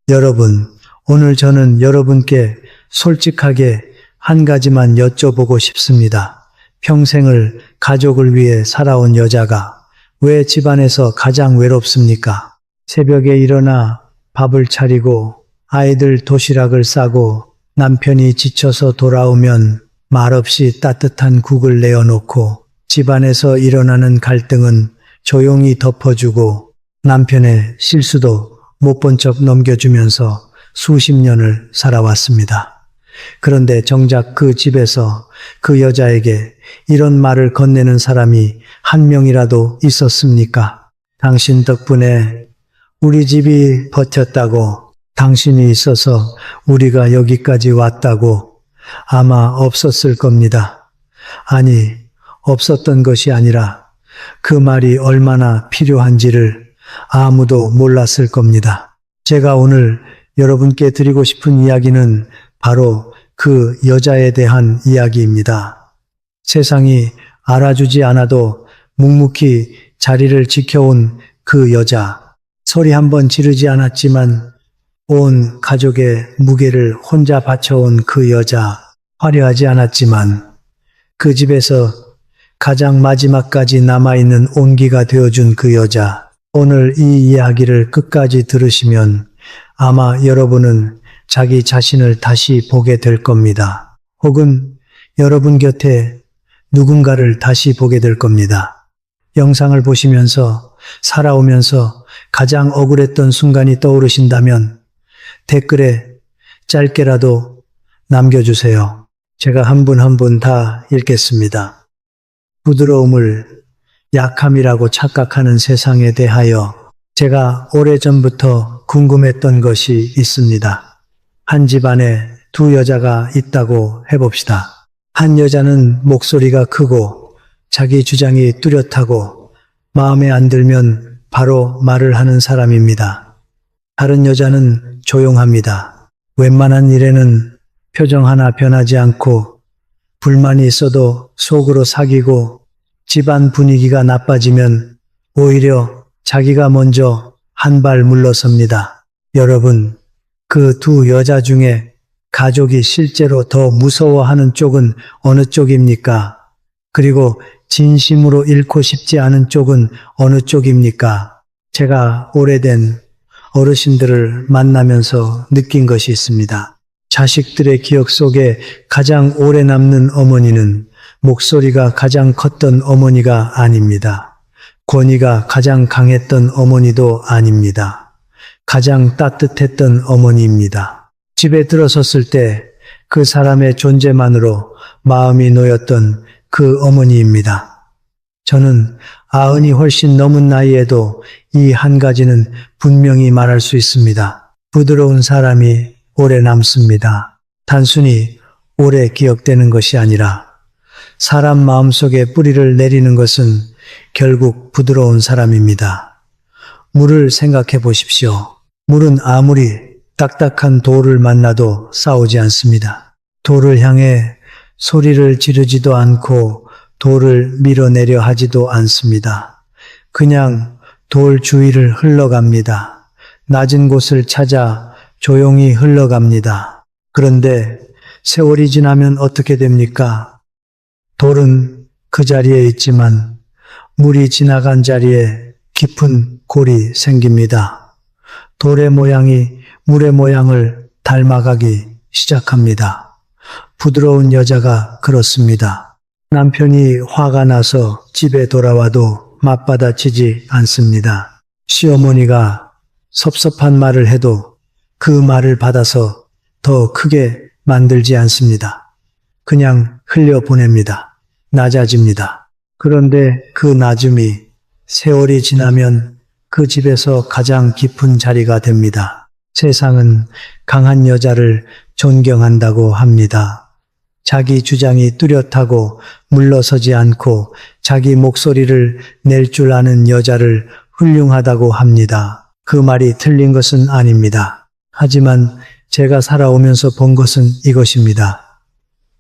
여러분, 오늘 저는 여러분께 솔직하게 한 가지만 여쭤보고 싶습니다. 평생을 가족을 위해 살아온 여자가 왜 집안에서 가장 외롭습니까? 새벽에 일어나 밥을 차리고 아이들 도시락을 싸고 남편이 지쳐서 돌아오면 말없이 따뜻한 국을 내어놓고 집안에서 일어나는 갈등은 조용히 덮어주고 남편의 실수도 못 본 척 넘겨주면서 수십 년을 살아왔습니다. 그런데 정작 그 집에서 그 여자에게 이런 말을 건네는 사람이 한 명이라도 있었습니까? 당신 덕분에 우리 집이 버텼다고, 당신이 있어서 우리가 여기까지 왔다고. 아마 없었을 겁니다. 아니, 없었던 것이 아니라 그 말이 얼마나 필요한지를 아무도 몰랐을 겁니다. 제가 오늘 여러분께 드리고 싶은 이야기는 바로 그 여자에 대한 이야기입니다. 세상이 알아주지 않아도 묵묵히 자리를 지켜온 그 여자. 소리 한번 지르지 않았지만 온 가족의 무게를 혼자 바쳐온 그 여자. 화려하지 않았지만 그 집에서 가장 마지막까지 남아있는 온기가 되어준 그 여자. 오늘 이 이야기를 끝까지 들으시면 아마 여러분은 자기 자신을 다시 보게 될 겁니다. 혹은 여러분 곁에 누군가를 다시 보게 될 겁니다. 영상을 보시면서 살아오면서 가장 억울했던 순간이 떠오르신다면 댓글에 짧게라도 남겨주세요. 제가 한 분 한 분 다 읽겠습니다. 부드러움을 약함이라고 착각하는 세상에 대하여 제가 오래전부터 궁금했던 것이 있습니다. 한 집안에 두 여자가 있다고 해봅시다. 한 여자는 목소리가 크고 자기 주장이 뚜렷하고 마음에 안 들면 바로 말을 하는 사람입니다. 다른 여자는 조용합니다. 웬만한 일에는 표정 하나 변하지 않고 불만이 있어도 속으로 사귀고 집안 분위기가 나빠지면 오히려 자기가 먼저 한 발 물러섭니다. 여러분, 그 두 여자 중에 가족이 실제로 더 무서워하는 쪽은 어느 쪽입니까? 그리고 진심으로 잃고 싶지 않은 쪽은 어느 쪽입니까? 제가 오래된 어르신들을 만나면서 느낀 것이 있습니다. 자식들의 기억 속에 가장 오래 남는 어머니는 목소리가 가장 컸던 어머니가 아닙니다. 권위가 가장 강했던 어머니도 아닙니다. 가장 따뜻했던 어머니입니다. 집에 들어섰을 때 그 사람의 존재만으로 마음이 놓였던 그 어머니입니다. 저는 90이 훨씬 넘은 나이에도 이 한 가지는 분명히 말할 수 있습니다. 부드러운 사람이 오래 남습니다. 단순히 오래 기억되는 것이 아니라 사람 마음속에 뿌리를 내리는 것은 결국 부드러운 사람입니다. 물을 생각해 보십시오. 물은 아무리 딱딱한 돌을 만나도 싸우지 않습니다. 돌을 향해 소리를 지르지도 않고 돌을 밀어내려 하지도 않습니다. 그냥 돌 주위를 흘러갑니다. 낮은 곳을 찾아 조용히 흘러갑니다. 그런데 세월이 지나면 어떻게 됩니까? 돌은 그 자리에 있지만 물이 지나간 자리에 깊은 골이 생깁니다. 돌의 모양이 물의 모양을 닮아가기 시작합니다. 부드러운 여자가 그렇습니다. 남편이 화가 나서 집에 돌아와도 맞받아치지 않습니다. 시어머니가 섭섭한 말을 해도 그 말을 받아서 더 크게 만들지 않습니다. 그냥 흘려보냅니다. 낮아집니다. 그런데 그 낮음이 세월이 지나면 그 집에서 가장 깊은 자리가 됩니다. 세상은 강한 여자를 존경한다고 합니다. 자기 주장이 뚜렷하고 물러서지 않고 자기 목소리를 낼 줄 아는 여자를 훌륭하다고 합니다. 그 말이 틀린 것은 아닙니다. 하지만 제가 살아오면서 본 것은 이것입니다.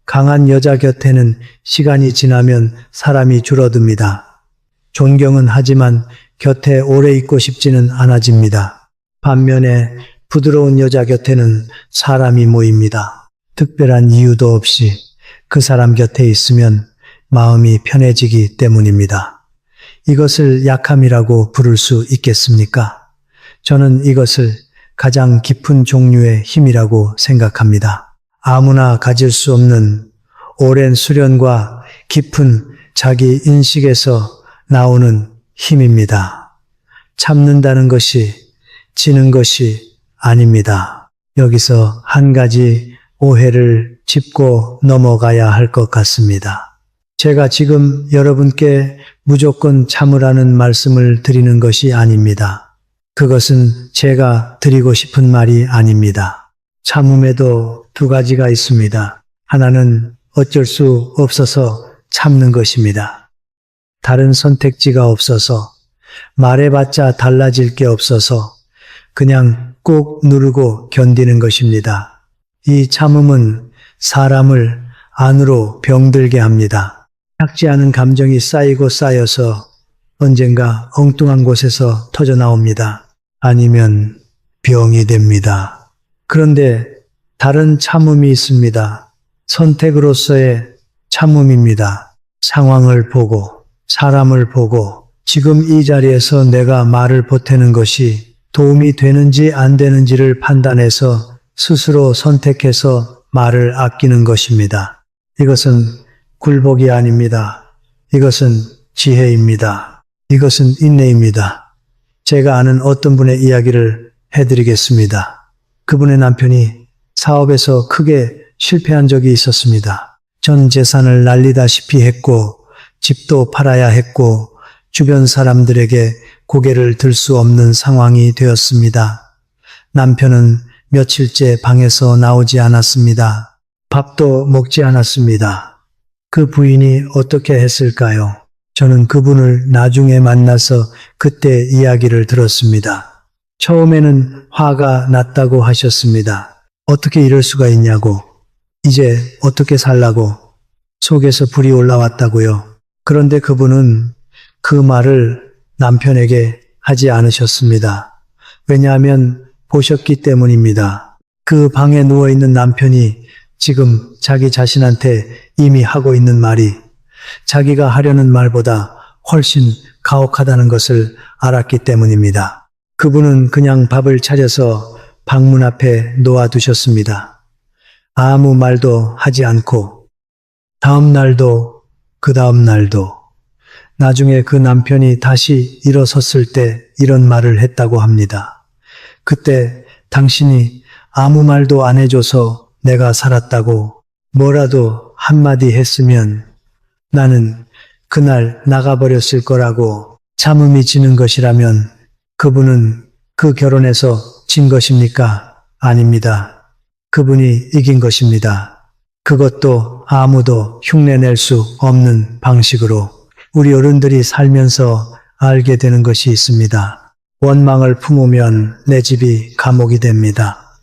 강한 여자 곁에는 시간이 지나면 사람이 줄어듭니다. 존경은 하지만 곁에 오래 있고 싶지는 않아집니다. 반면에 부드러운 여자 곁에는 사람이 모입니다. 특별한 이유도 없이 그 사람 곁에 있으면 마음이 편해지기 때문입니다. 이것을 약함이라고 부를 수 있겠습니까? 저는 이것을 가장 깊은 종류의 힘이라고 생각합니다. 아무나 가질 수 없는 오랜 수련과 깊은 자기 인식에서 나오는 힘입니다. 참는다는 것이 지는 것이 아닙니다. 여기서 한 가지 오해를 짚고 넘어가야 할 것 같습니다. 제가 지금 여러분께 무조건 참으라는 말씀을 드리는 것이 아닙니다. 그것은 제가 드리고 싶은 말이 아닙니다. 참음에도 두 가지가 있습니다. 하나는 어쩔 수 없어서 참는 것입니다. 다른 선택지가 없어서, 말해봤자 달라질 게 없어서 그냥 꾹 누르고 견디는 것입니다. 이 참음은 사람을 안으로 병들게 합니다. 작지 않은 감정이 쌓이고 쌓여서 언젠가 엉뚱한 곳에서 터져 나옵니다. 아니면 병이 됩니다. 그런데 다른 참음이 있습니다. 선택으로서의 참음입니다. 상황을 보고, 사람을 보고, 지금 이 자리에서 내가 말을 보태는 것이 도움이 되는지 안 되는지를 판단해서 스스로 선택해서 말을 아끼는 것입니다. 이것은 굴복이 아닙니다. 이것은 지혜입니다. 이것은 인내입니다. 제가 아는 어떤 분의 이야기를 해드리겠습니다. 그분의 남편이 사업에서 크게 실패한 적이 있었습니다. 전 재산을 날리다시피 했고, 집도 팔아야 했고, 주변 사람들에게 고개를 들 수 없는 상황이 되었습니다. 남편은 며칠째 방에서 나오지 않았습니다. 밥도 먹지 않았습니다. 그 부인이 어떻게 했을까요? 저는 그분을 나중에 만나서 그때 이야기를 들었습니다. 처음에는 화가 났다고 하셨습니다. 어떻게 이럴 수가 있냐고, 이제 어떻게 살라고, 속에서 불이 올라왔다고요. 그런데 그분은 그 말을 남편에게 하지 않으셨습니다. 왜냐하면 보셨기 때문입니다. 그 방에 누워있는 남편이 지금 자기 자신한테 이미 하고 있는 말이 자기가 하려는 말보다 훨씬 가혹하다는 것을 알았기 때문입니다. 그분은 그냥 밥을 차려서 방문 앞에 놓아두셨습니다. 아무 말도 하지 않고 다음 날도 그 다음 날도 나중에 그 남편이 다시 일어섰을 때 이런 말을 했다고 합니다. 그때 당신이 아무 말도 안 해줘서 내가 살았다고 뭐라도 한마디 했으면 나는 그날 나가버렸을 거라고. 참음이 지는 것이라면 그분은 그 결혼에서 진 것입니까? 아닙니다. 그분이 이긴 것입니다. 그것도 아무도 흉내낼 수 없는 방식으로. 우리 어른들이 살면서 알게 되는 것이 있습니다. 원망을 품으면 내 집이 감옥이 됩니다.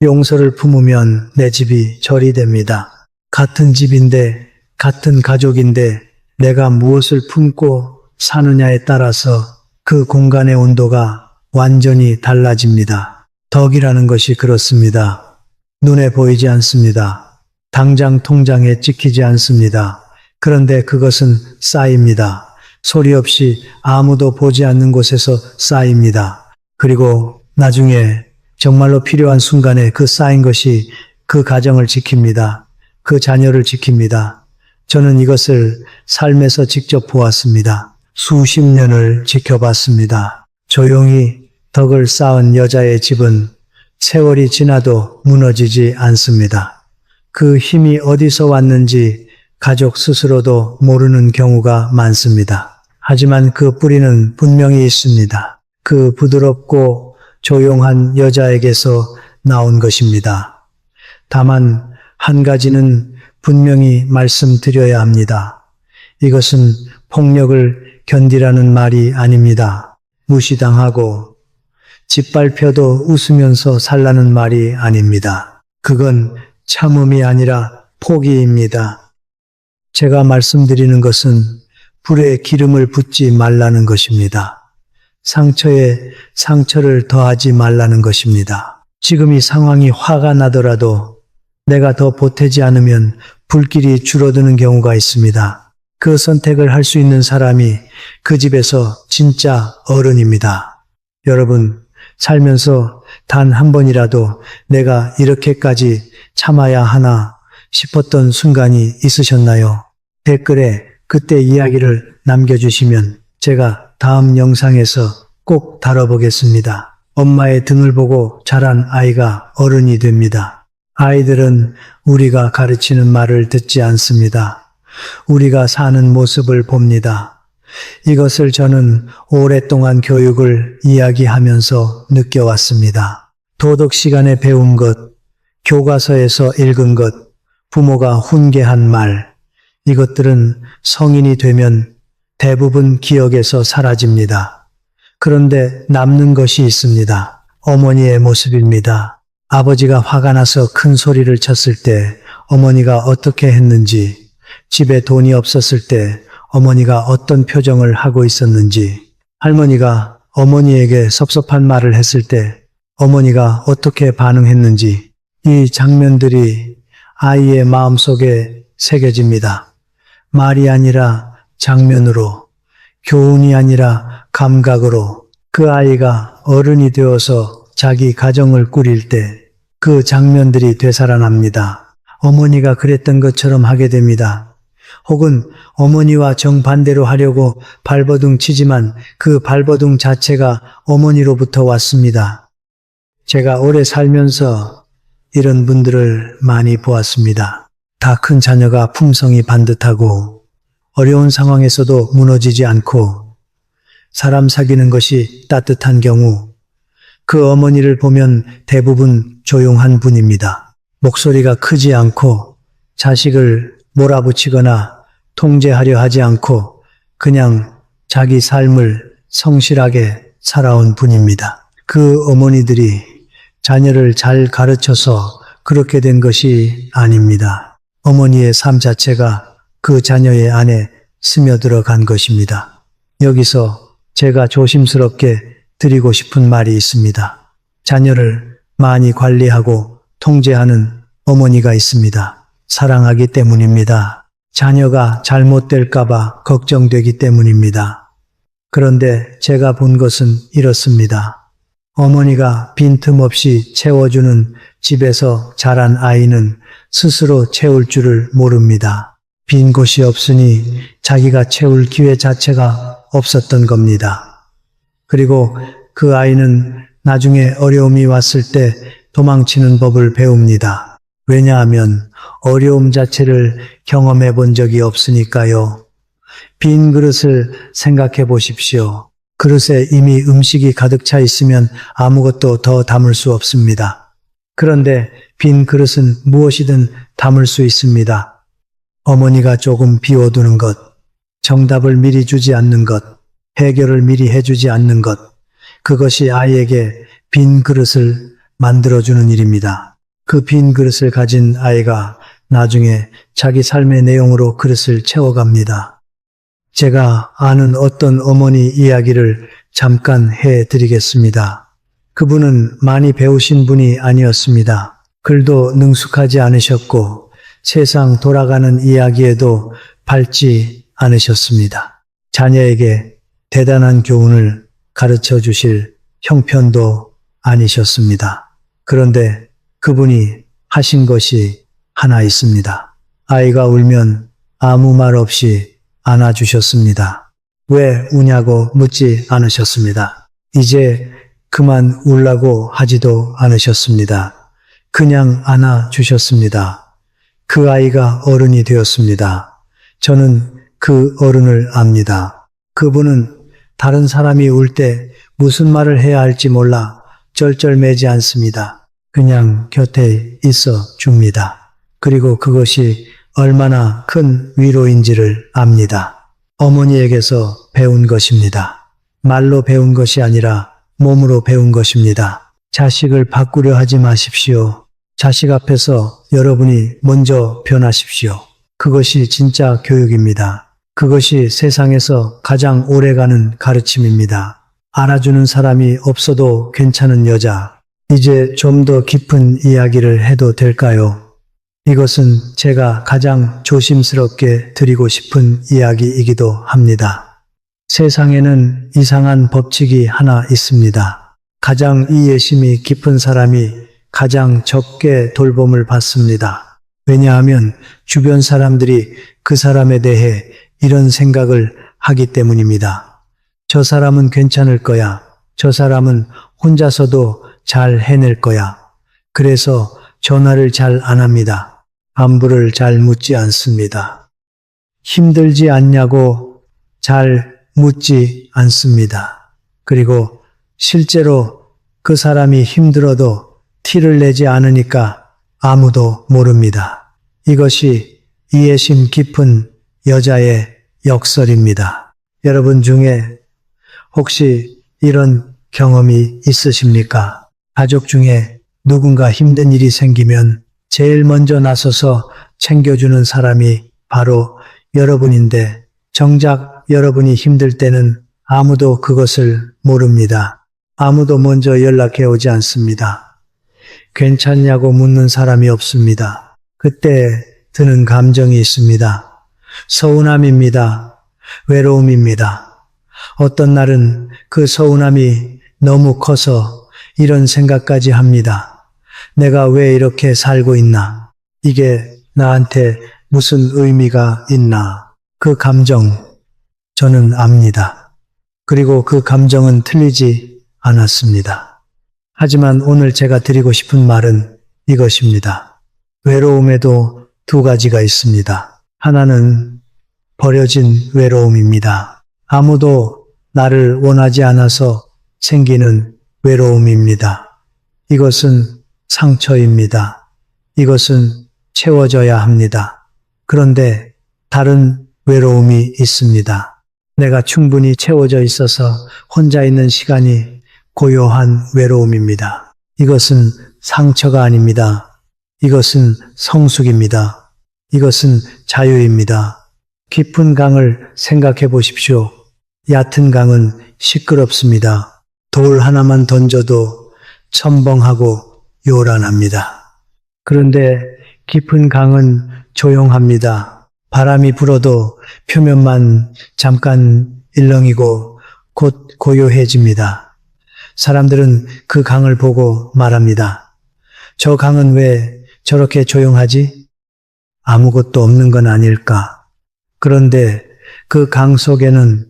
용서를 품으면 내 집이 절이 됩니다. 같은 집인데, 같은 가족인데 내가 무엇을 품고 사느냐에 따라서 그 공간의 온도가 완전히 달라집니다. 덕이라는 것이 그렇습니다. 눈에 보이지 않습니다. 당장 통장에 찍히지 않습니다. 그런데 그것은 쌓입니다. 소리 없이 아무도 보지 않는 곳에서 쌓입니다. 그리고 나중에 정말로 필요한 순간에 그 쌓인 것이 그 가정을 지킵니다. 그 자녀를 지킵니다. 저는 이것을 삶에서 직접 보았습니다. 수십 년을 지켜봤습니다. 조용히 덕을 쌓은 여자의 집은 세월이 지나도 무너지지 않습니다. 그 힘이 어디서 왔는지 가족 스스로도 모르는 경우가 많습니다. 하지만 그 뿌리는 분명히 있습니다. 그 부드럽고 조용한 여자에게서 나온 것입니다. 다만 한 가지는 분명히 말씀드려야 합니다. 이것은 폭력을 견디라는 말이 아닙니다. 무시당하고 짓밟혀도 웃으면서 살라는 말이 아닙니다. 그건 참음이 아니라 포기입니다. 제가 말씀드리는 것은 불에 기름을 붓지 말라는 것입니다. 상처에 상처를 더하지 말라는 것입니다. 지금 이 상황이 화가 나더라도 내가 더 보태지 않으면 불길이 줄어드는 경우가 있습니다. 그 선택을 할 수 있는 사람이 그 집에서 진짜 어른입니다. 여러분, 살면서 단 한 번이라도 내가 이렇게까지 참아야 하나 싶었던 순간이 있으셨나요? 댓글에 그때 이야기를 남겨주시면 제가 다음 영상에서 꼭 다뤄보겠습니다. 엄마의 등을 보고 자란 아이가 어른이 됩니다. 아이들은 우리가 가르치는 말을 듣지 않습니다. 우리가 사는 모습을 봅니다. 이것을 저는 오랫동안 교육을 이야기하면서 느껴왔습니다. 도덕 시간에 배운 것, 교과서에서 읽은 것, 부모가 훈계한 말, 이것들은 성인이 되면 대부분 기억에서 사라집니다. 그런데 남는 것이 있습니다. 어머니의 모습입니다. 아버지가 화가 나서 큰 소리를 쳤을 때 어머니가 어떻게 했는지, 집에 돈이 없었을 때 어머니가 어떤 표정을 하고 있었는지, 할머니가 어머니에게 섭섭한 말을 했을 때 어머니가 어떻게 반응했는지, 이 장면들이 아이의 마음속에 새겨집니다. 말이 아니라 장면으로, 교훈이 아니라 감각으로 그 아이가 어른이 되어서 자기 가정을 꾸릴 때 그 장면들이 되살아납니다. 어머니가 그랬던 것처럼 하게 됩니다. 혹은 어머니와 정반대로 하려고 발버둥 치지만 그 발버둥 자체가 어머니로부터 왔습니다. 제가 오래 살면서 이런 분들을 많이 보았습니다. 다 큰 자녀가 품성이 반듯하고 어려운 상황에서도 무너지지 않고 사람 사귀는 것이 따뜻한 경우 그 어머니를 보면 대부분 조용한 분입니다. 목소리가 크지 않고 자식을 몰아붙이거나 통제하려 하지 않고 그냥 자기 삶을 성실하게 살아온 분입니다. 그 어머니들이 자녀를 잘 가르쳐서 그렇게 된 것이 아닙니다. 어머니의 삶 자체가 그 자녀의 안에 스며들어간 것입니다. 여기서 제가 조심스럽게 드리고 싶은 말이 있습니다. 자녀를 많이 관리하고 통제하는 어머니가 있습니다. 사랑하기 때문입니다. 자녀가 잘못될까봐 걱정되기 때문입니다. 그런데 제가 본 것은 이렇습니다. 어머니가 빈틈없이 채워주는 집에서 자란 아이는 스스로 채울 줄을 모릅니다. 빈 곳이 없으니 자기가 채울 기회 자체가 없었던 겁니다. 그리고 그 아이는 나중에 어려움이 왔을 때 도망치는 법을 배웁니다. 왜냐하면 어려움 자체를 경험해 본 적이 없으니까요. 빈 그릇을 생각해 보십시오. 그릇에 이미 음식이 가득 차 있으면 아무것도 더 담을 수 없습니다. 그런데 빈 그릇은 무엇이든 담을 수 있습니다. 어머니가 조금 비워두는 것, 정답을 미리 주지 않는 것, 해결을 미리 해주지 않는 것, 그것이 아이에게 빈 그릇을 만들어주는 일입니다. 그 빈 그릇을 가진 아이가 나중에 자기 삶의 내용으로 그릇을 채워갑니다. 제가 아는 어떤 어머니 이야기를 잠깐 해드리겠습니다. 그분은 많이 배우신 분이 아니었습니다. 글도 능숙하지 않으셨고 세상 돌아가는 이야기에도 밝지 않으셨습니다. 자녀에게 대단한 교훈을 가르쳐 주실 형편도 아니셨습니다. 그런데 그분이 하신 것이 하나 있습니다. 아이가 울면 아무 말 없이 안아주셨습니다. 왜 우냐고 묻지 않으셨습니다. 이제 그만 울라고 하지도 않으셨습니다. 그냥 안아주셨습니다. 그 아이가 어른이 되었습니다. 저는 그 어른을 압니다. 그분은 다른 사람이 울 때 무슨 말을 해야 할지 몰라 쩔쩔매지 않습니다. 그냥 곁에 있어 줍니다. 그리고 그것이 얼마나 큰 위로인지를 압니다. 어머니에게서 배운 것입니다. 말로 배운 것이 아니라 몸으로 배운 것입니다. 자식을 바꾸려 하지 마십시오. 자식 앞에서 여러분이 먼저 변하십시오. 그것이 진짜 교육입니다. 그것이 세상에서 가장 오래가는 가르침입니다. 알아주는 사람이 없어도 괜찮은 여자. 이제 좀 더 깊은 이야기를 해도 될까요? 이것은 제가 가장 조심스럽게 드리고 싶은 이야기이기도 합니다. 세상에는 이상한 법칙이 하나 있습니다. 가장 이해심이 깊은 사람이 가장 적게 돌봄을 받습니다. 왜냐하면 주변 사람들이 그 사람에 대해 이런 생각을 하기 때문입니다. 저 사람은 괜찮을 거야. 저 사람은 혼자서도 잘 해낼 거야. 그래서 전화를 잘 안 합니다. 안부를 잘 묻지 않습니다. 힘들지 않냐고 잘 묻지 않습니다. 그리고 실제로 그 사람이 힘들어도 티를 내지 않으니까 아무도 모릅니다. 이것이 이해심 깊은 여자의 역설입니다. 여러분 중에 혹시 이런 경험이 있으십니까? 가족 중에 누군가 힘든 일이 생기면 제일 먼저 나서서 챙겨주는 사람이 바로 여러분인데 정작 여러분이 힘들 때는 아무도 그것을 모릅니다. 아무도 먼저 연락해 오지 않습니다. 괜찮냐고 묻는 사람이 없습니다. 그때 드는 감정이 있습니다. 서운함입니다. 외로움입니다. 어떤 날은 그 서운함이 너무 커서 이런 생각까지 합니다. 내가 왜 이렇게 살고 있나? 이게 나한테 무슨 의미가 있나? 그 감정, 저는 압니다. 그리고 그 감정은 틀리지 않았습니다. 하지만 오늘 제가 드리고 싶은 말은 이것입니다. 외로움에도 두 가지가 있습니다. 하나는 버려진 외로움입니다. 아무도 나를 원하지 않아서 생기는 외로움입니다. 이것은 상처입니다. 이것은 채워져야 합니다. 그런데 다른 외로움이 있습니다. 내가 충분히 채워져 있어서 혼자 있는 시간이 고요한 외로움입니다. 이것은 상처가 아닙니다. 이것은 성숙입니다. 이것은 자유입니다. 깊은 강을 생각해 보십시오. 얕은 강은 시끄럽습니다. 돌 하나만 던져도 첨벙하고 요란합니다. 그런데 깊은 강은 조용합니다. 바람이 불어도 표면만 잠깐 일렁이고 곧 고요해집니다. 사람들은 그 강을 보고 말합니다. 저 강은 왜 저렇게 조용하지? 아무것도 없는 건 아닐까? 그런데 그 강 속에는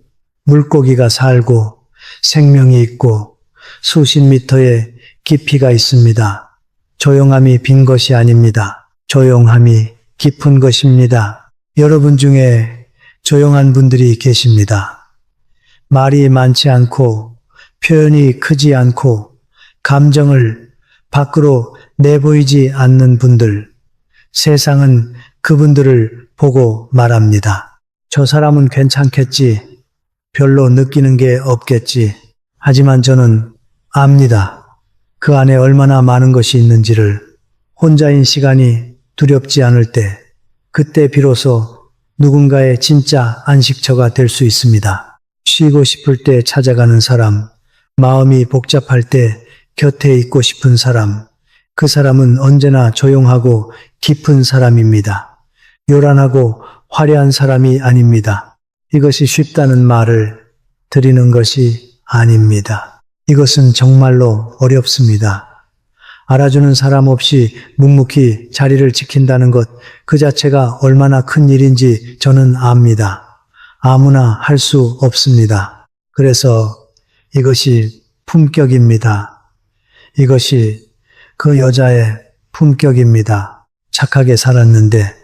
물고기가 살고 생명이 있고 수십 미터의 깊이가 있습니다. 조용함이 빈 것이 아닙니다. 조용함이 깊은 것입니다. 여러분 중에 조용한 분들이 계십니다. 말이 많지 않고 표현이 크지 않고 감정을 밖으로 내보이지 않는 분들. 세상은 그분들을 보고 말합니다. 저 사람은 괜찮겠지. 별로 느끼는 게 없겠지. 하지만 저는 압니다. 그 안에 얼마나 많은 것이 있는지를. 혼자인 시간이 두렵지 않을 때, 그때 비로소 누군가의 진짜 안식처가 될 수 있습니다. 쉬고 싶을 때 찾아가는 사람, 마음이 복잡할 때 곁에 있고 싶은 사람, 그 사람은 언제나 조용하고 깊은 사람입니다. 요란하고 화려한 사람이 아닙니다. 이것이 쉽다는 말을 드리는 것이 아닙니다. 이것은 정말로 어렵습니다. 알아주는 사람 없이 묵묵히 자리를 지킨다는 것 그 자체가 얼마나 큰 일인지 저는 압니다. 아무나 할 수 없습니다. 그래서 이것이 품격입니다. 이것이 그 여자의 품격입니다. 착하게 살았는데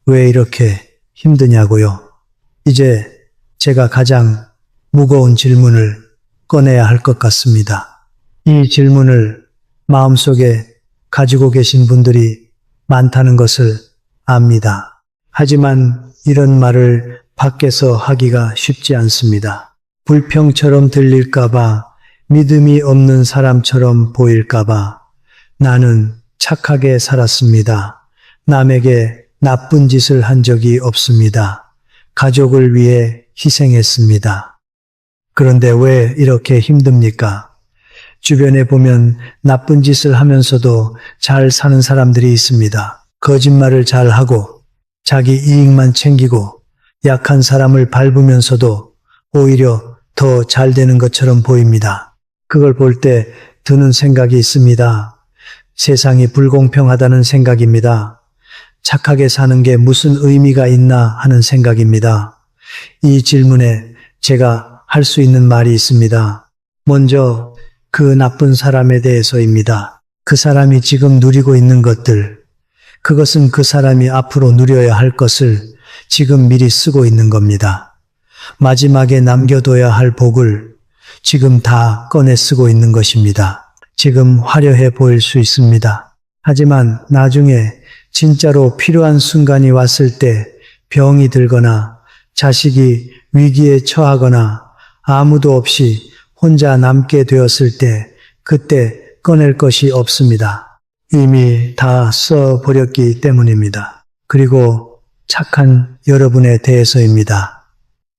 왜 이렇게 힘드냐고요. 이제 제가 가장 무거운 질문을 꺼내야 할 것 같습니다. 이 질문을 마음속에 가지고 계신 분들이 많다는 것을 압니다. 하지만 이런 말을 밖에서 하기가 쉽지 않습니다. 불평처럼 들릴까봐, 믿음이 없는 사람처럼 보일까봐 나는 착하게 살았습니다. 남에게 나쁜 짓을 한 적이 없습니다. 가족을 위해 희생했습니다. 그런데 왜 이렇게 힘듭니까? 주변에 보면 나쁜 짓을 하면서도 잘 사는 사람들이 있습니다. 거짓말을 잘하고 자기 이익만 챙기고 약한 사람을 밟으면서도 오히려 더 잘 되는 것처럼 보입니다. 그걸 볼 때 드는 생각이 있습니다. 세상이 불공평하다는 생각입니다. 착하게 사는 게 무슨 의미가 있나 하는 생각입니다. 이 질문에 제가 할 수 있는 말이 있습니다. 먼저 그 나쁜 사람에 대해서입니다. 그 사람이 지금 누리고 있는 것들, 그것은 그 사람이 앞으로 누려야 할 것을 지금 미리 쓰고 있는 겁니다. 마지막에 남겨둬야 할 복을 지금 다 꺼내 쓰고 있는 것입니다. 지금 화려해 보일 수 있습니다. 하지만 나중에 진짜로 필요한 순간이 왔을 때 병이 들거나 자식이 위기에 처하거나 아무도 없이 혼자 남게 되었을 때 그때 꺼낼 것이 없습니다. 이미 다 써버렸기 때문입니다. 그리고 착한 여러분에 대해서입니다.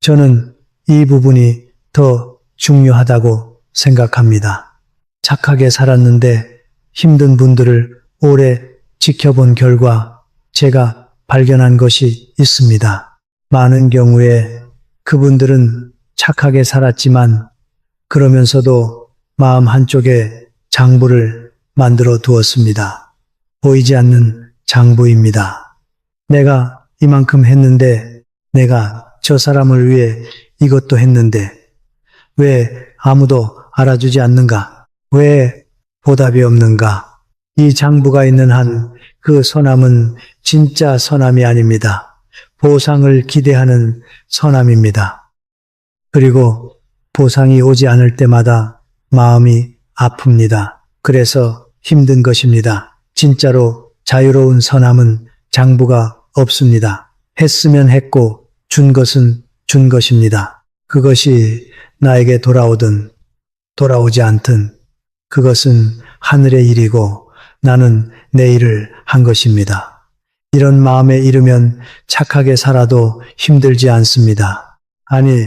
저는 이 부분이 더 중요하다고 생각합니다. 착하게 살았는데 힘든 분들을 오래 지켜본 결과 제가 발견한 것이 있습니다. 많은 경우에 그분들은 착하게 살았지만 그러면서도 마음 한쪽에 장부를 만들어 두었습니다. 보이지 않는 장부입니다. 내가 이만큼 했는데, 내가 저 사람을 위해 이것도 했는데 왜 아무도 알아주지 않는가? 왜 보답이 없는가? 이 장부가 있는 한 그 선함은 진짜 선함이 아닙니다. 보상을 기대하는 선함입니다. 그리고 보상이 오지 않을 때마다 마음이 아픕니다. 그래서 힘든 것입니다. 진짜로 자유로운 선함은 장부가 없습니다. 했으면 했고 준 것은 준 것입니다. 그것이 나에게 돌아오든 돌아오지 않든 그것은 하늘의 일이고 나는 내 일을 한 것입니다. 이런 마음에 이르면 착하게 살아도 힘들지 않습니다. 아니,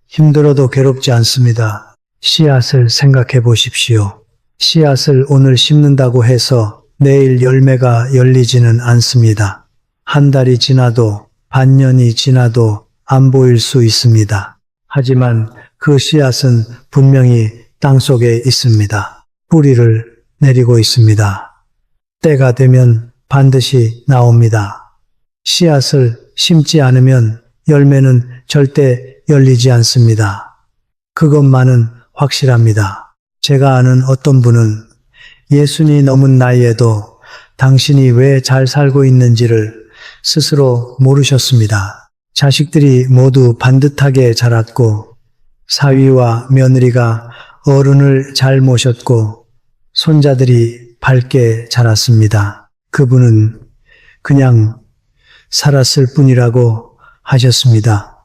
힘들어도 괴롭지 않습니다. 씨앗을 생각해 보십시오. 씨앗을 오늘 심는다고 해서 내일 열매가 열리지는 않습니다. 한 달이 지나도 반년이 지나도 안 보일 수 있습니다. 하지만 그 씨앗은 분명히 땅속에 있습니다. 뿌리를 내리고 있습니다. 때가 되면 반드시 나옵니다. 씨앗을 심지 않으면 열매는 절대 열리지 않습니다. 그것만은 확실합니다. 제가 아는 어떤 분은 예순이 넘은 나이에도 당신이 왜 잘 살고 있는지를 스스로 모르셨습니다. 자식들이 모두 반듯하게 자랐고 사위와 며느리가 어른을 잘 모셨고 손자들이 밝게 자랐습니다. 그분은 그냥 살았을 뿐이라고 하셨습니다.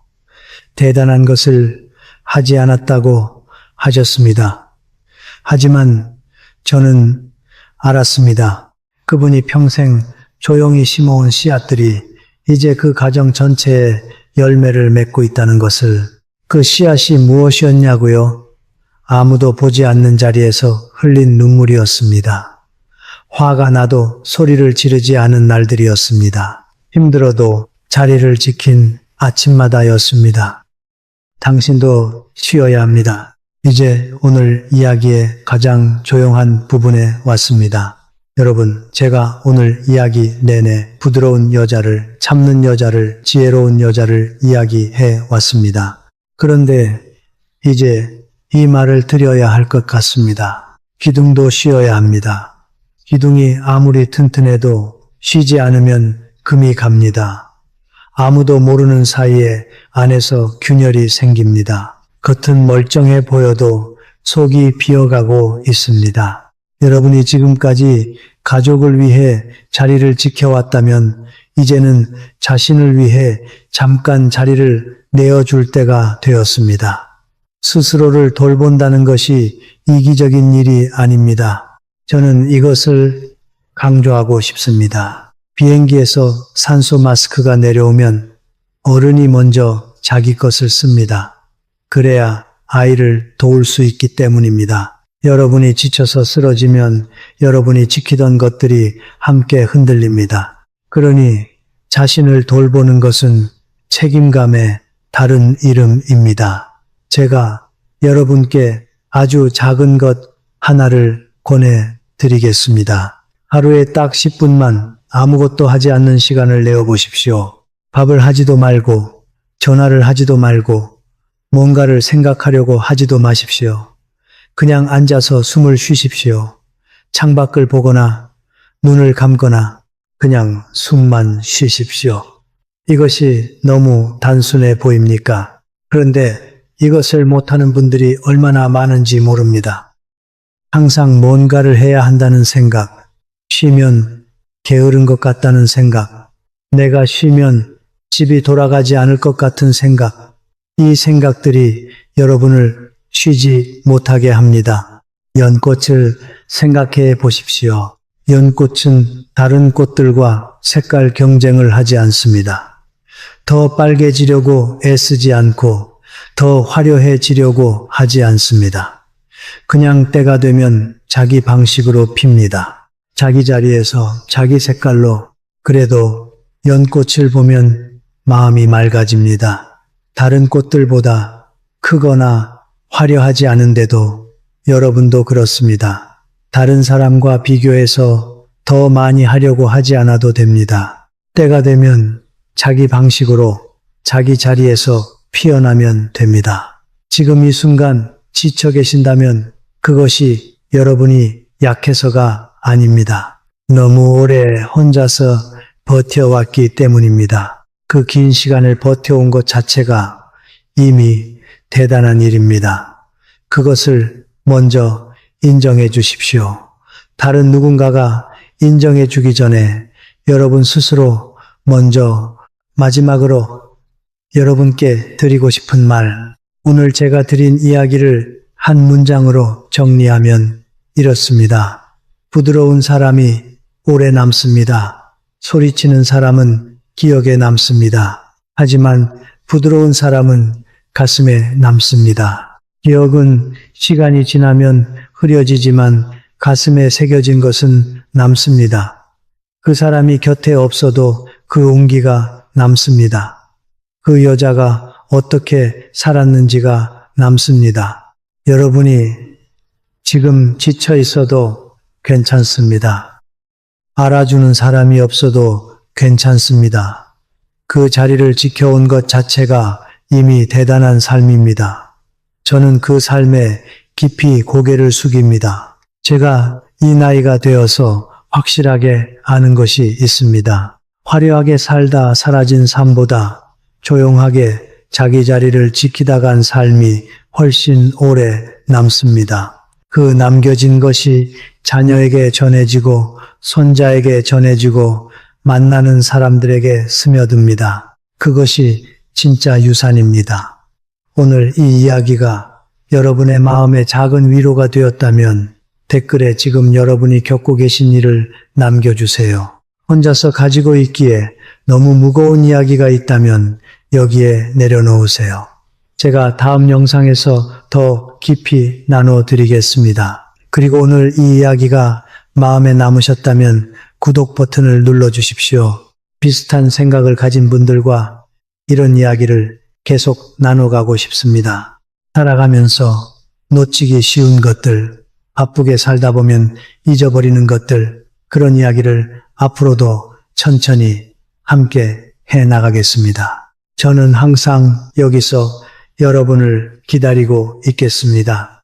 대단한 것을 하지 않았다고 하셨습니다. 하지만 저는 알았습니다. 그분이 평생 조용히 심어온 씨앗들이 이제 그 가정 전체에 열매를 맺고 있다는 것을. 그 씨앗이 무엇이었냐고요? 아무도 보지 않는 자리에서 흘린 눈물이었습니다. 화가 나도 소리를 지르지 않은 날들이었습니다. 힘들어도 자리를 지킨 아침마다였습니다. 당신도 쉬어야 합니다. 이제 오늘 이야기의 가장 조용한 부분에 왔습니다. 여러분, 제가 오늘 이야기 내내 부드러운 여자를, 참는 여자를, 지혜로운 여자를 이야기해 왔습니다. 그런데 이제 이 말을 드려야 할 것 같습니다. 기둥도 쉬어야 합니다. 기둥이 아무리 튼튼해도 쉬지 않으면 금이 갑니다. 아무도 모르는 사이에 안에서 균열이 생깁니다. 겉은 멀쩡해 보여도 속이 비어가고 있습니다. 여러분이 지금까지 가족을 위해 자리를 지켜왔다면 이제는 자신을 위해 잠깐 자리를 내어줄 때가 되었습니다. 스스로를 돌본다는 것이 이기적인 일이 아닙니다. 저는 이것을 강조하고 싶습니다. 비행기에서 산소 마스크가 내려오면 어른이 먼저 자기 것을 씁니다. 그래야 아이를 도울 수 있기 때문입니다. 여러분이 지쳐서 쓰러지면 여러분이 지키던 것들이 함께 흔들립니다. 그러니 자신을 돌보는 것은 책임감의 다른 이름입니다. 제가 여러분께 아주 작은 것 하나를 권해드리겠습니다. 하루에 딱 10분만 아무것도 하지 않는 시간을 내어 보십시오. 밥을 하지도 말고, 전화를 하지도 말고, 뭔가를 생각하려고 하지도 마십시오. 그냥 앉아서 숨을 쉬십시오. 창밖을 보거나, 눈을 감거나, 그냥 숨만 쉬십시오. 이것이 너무 단순해 보입니까? 그런데 이것을 못하는 분들이 얼마나 많은지 모릅니다. 항상 뭔가를 해야 한다는 생각, 쉬면 게으른 것 같다는 생각, 내가 쉬면 집이 돌아가지 않을 것 같은 생각, 이 생각들이 여러분을 쉬지 못하게 합니다. 연꽃을 생각해 보십시오. 연꽃은 다른 꽃들과 색깔 경쟁을 하지 않습니다. 더 빨개지려고 애쓰지 않고 더 화려해지려고 하지 않습니다. 그냥 때가 되면 자기 방식으로 핍니다. 자기 자리에서 자기 색깔로. 그래도 연꽃을 보면 마음이 맑아집니다. 다른 꽃들보다 크거나 화려하지 않은데도 여러분도 그렇습니다. 다른 사람과 비교해서 더 많이 하려고 하지 않아도 됩니다. 때가 되면 자기 방식으로 자기 자리에서 피어나면 됩니다. 지금 이 순간 지쳐 계신다면 그것이 여러분이 약해서가 아닙니다. 너무 오래 혼자서 버텨왔기 때문입니다. 그 긴 시간을 버텨온 것 자체가 이미 대단한 일입니다. 그것을 먼저 인정해 주십시오. 다른 누군가가 인정해 주기 전에 여러분 스스로 먼저. 마지막으로 여러분께 드리고 싶은 말, 오늘 제가 드린 이야기를 한 문장으로 정리하면 이렇습니다. 부드러운 사람이 오래 남습니다. 소리치는 사람은 기억에 남습니다. 하지만 부드러운 사람은 가슴에 남습니다. 기억은 시간이 지나면 흐려지지만 가슴에 새겨진 것은 남습니다. 그 사람이 곁에 없어도 그 온기가 남습니다. 그 여자가 어떻게 살았는지가 남습니다. 여러분이 지금 지쳐 있어도 괜찮습니다. 알아주는 사람이 없어도 괜찮습니다. 그 자리를 지켜온 것 자체가 이미 대단한 삶입니다. 저는 그 삶에 깊이 고개를 숙입니다. 제가 이 나이가 되어서 확실하게 아는 것이 있습니다. 화려하게 살다 사라진 삶보다 조용하게 자기 자리를 지키다 간 삶이 훨씬 오래 남습니다. 그 남겨진 것이 자녀에게 전해지고 손자에게 전해지고 만나는 사람들에게 스며듭니다. 그것이 진짜 유산입니다. 오늘 이 이야기가 여러분의 마음에 작은 위로가 되었다면 댓글에 지금 여러분이 겪고 계신 일을 남겨주세요. 혼자서 가지고 있기에 너무 무거운 이야기가 있다면 여기에 내려놓으세요. 제가 다음 영상에서 더 깊이 나눠드리겠습니다. 그리고 오늘 이 이야기가 마음에 남으셨다면 구독 버튼을 눌러주십시오. 비슷한 생각을 가진 분들과 이런 이야기를 계속 나눠가고 싶습니다. 살아가면서 놓치기 쉬운 것들, 바쁘게 살다 보면 잊어버리는 것들, 그런 이야기를 앞으로도 천천히 함께 해 나가겠습니다. 저는 항상 여기서 여러분을 기다리고 있겠습니다.